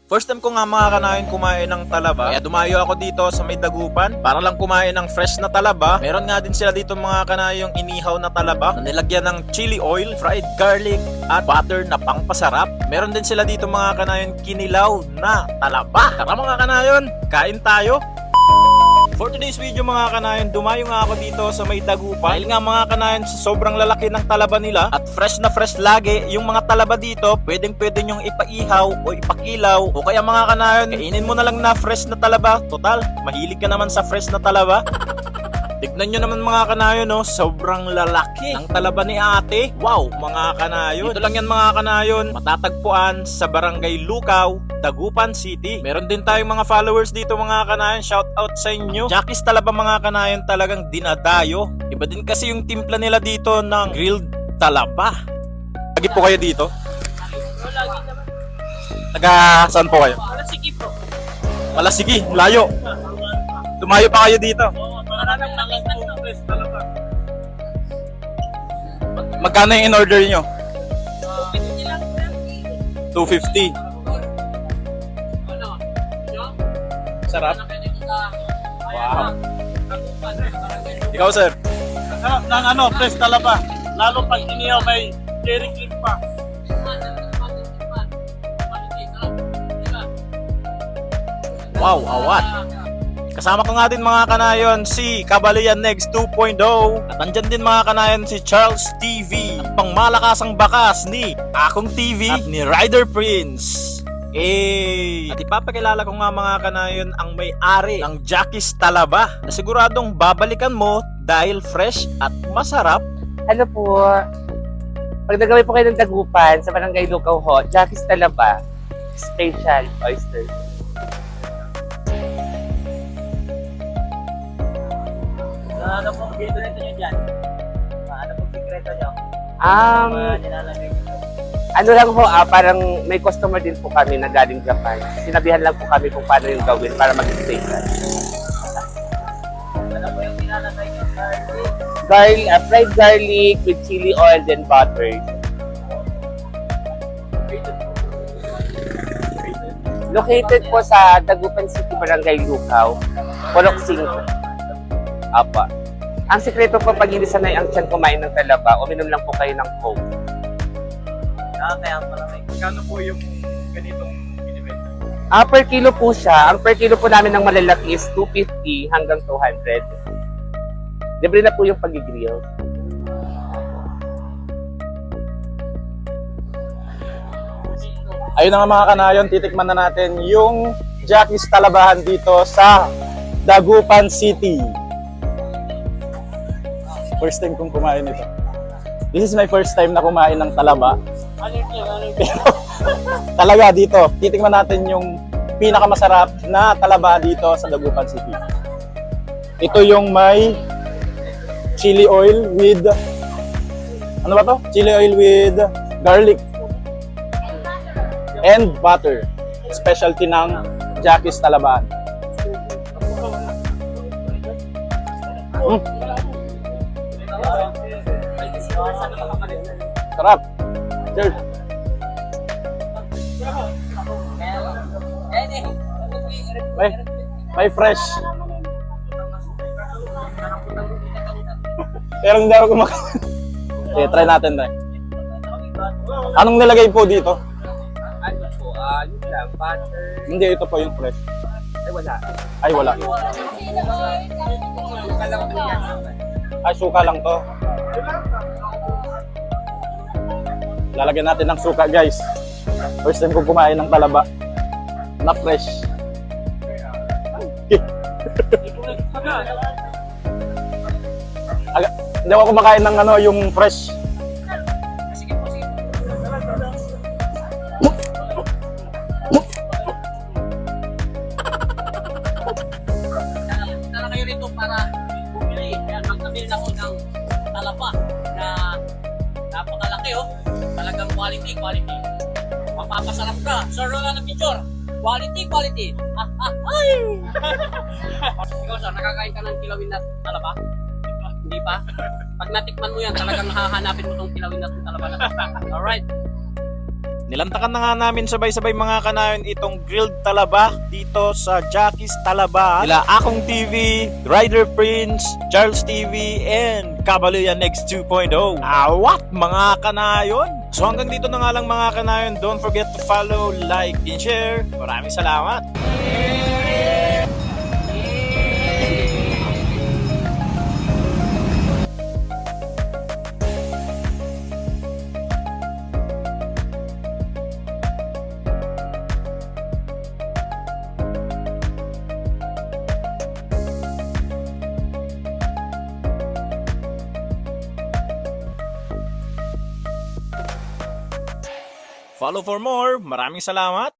First time ko nga mga kanayon kumain ng talaba. Kaya dumayo ako dito sa may dagupan para lang kumain ng fresh na talaba. Meron nga din sila dito mga kanayong inihaw na talaba na nilagyan ng chili oil, fried garlic at butter na pangpasarap. Meron din sila dito mga kanayon kinilaw na talaba. Tara mga kanayon, kain tayo! For today's video mga kanayon, dumayo nga ako dito sa may dagupan. Dahil nga mga kanayon, sa sobrang lalaki ng talaba nila at fresh na fresh lagi yung mga talaba dito, pwede nyong ipaihaw o ipakilaw. O kaya mga kanayon, kainin mo na lang na fresh na talaba. Total, mahilig ka naman sa fresh na talaba. Tignan nyo naman mga kanayon, no? Sobrang lalaki ng talaba ni ate. Wow, mga kanayon. Ito lang yan mga kanayon. Matatagpuan sa Barangay Lukaw, Dagupan City. Meron din tayong mga followers dito mga kanayon. Shout out sa inyo. Jackie's Talaba mga kanayon talagang dinadayo. Iba din kasi yung timpla nila dito ng grilled talaba. Lagi po kayo dito? Taga saan po kayo? Malasigi po. Malasigi, layo. Tumayo pa kayo dito. Magkano yung in-order nyo? 250. Sarap. Wow. Ikaw sir? Sarap ng fresh talaba. Lalo pag inihaw may cherry cream pa. Wow, awat. Kasama ko nga din mga kanayon si Kabalian Next 2.0 at andyan din mga kanayon si Charles TV at pangmalakasang bakas ni Akong TV at ni Rider Prince. At ipapakilala ko nga mga kanayon ang may-ari ng Jackie's Talaba na siguradong babalikan mo dahil fresh at masarap. Ano po, pag nagawin po kayo ng dagupan sa Barangay Lukaw ho, Jackie's Talaba, special oyster. Ano pong sikreto nyo dyan? Ano pong sikreto nyo? Nilalagay nyo? Ano lang ho, parang may customer din po kami na galing Japan. Sinabihan lang po kami kung paano yung gawin para mag-special. Ano po yung nilalagay nyo? Fried garlic with chili oil then butter. Located po sa Dagupan City, Barangay Lukaw, Purok 5. Apa. Ang sikreto po pag hindi sanay ang tiyan kumain ng talaba, uminom lang po kayo ng Coke. Kaya pala may Magkano po yung ganitong binibenta? Per kilo po siya. Ang per kilo po namin ng malalaki is 250 hanggang 200. Libre na po yung pag-grill. Ayun na nga mga kanayon, titikman na natin yung Jackie's Talabahan dito sa Dagupan City. First time kong kumain ito. This is my first time na kumain ng talaba. Pero talaga dito, titikman natin yung pinakamasarap na talaba dito sa Dagupan City. Ito yung may chili oil with ano ba to? Chili oil with garlic and butter. Specialty ng Jackie's Talabahan. Sarap. Cheers. May fresh. Pero hindi ako kumakain. Okay, try natin tayo. Anong nilagay po dito? Ano po? Yun lang, butter. Hindi, ito po yung fresh. Ay, wala. Ay, wala. Suka lang po yan. Ay, suka lang to. Lalagyan natin ng suka, guys. First time ko kumain ng talaba na fresh. Hindi ako kumakain ng yung fresh. Tala kayo rito para bumili. Kaya magkabili na ko ng talaba na napakalaki Talagang quality. Mapapasarap ka. Sir, wala ng picture. Quality. Ay! Ikaw sir, nakakain ka ng kilawin na talaba? Hindi pa? Pag natikman mo yan, talagang hahanapin mo tong kilawin na talaba na. Alright. Nilantakan na nga namin sabay-sabay mga kanayon itong grilled talaba dito sa Jackie's Talaba. Nila Akong TV, Rider Prince, Charles TV, and Kabaluyan X 2.0. Awat mga kanayon! So hanggang dito na nga lang mga kanayon. Don't forget to follow, like, and share. Maraming salamat! Follow for more. Maraming salamat.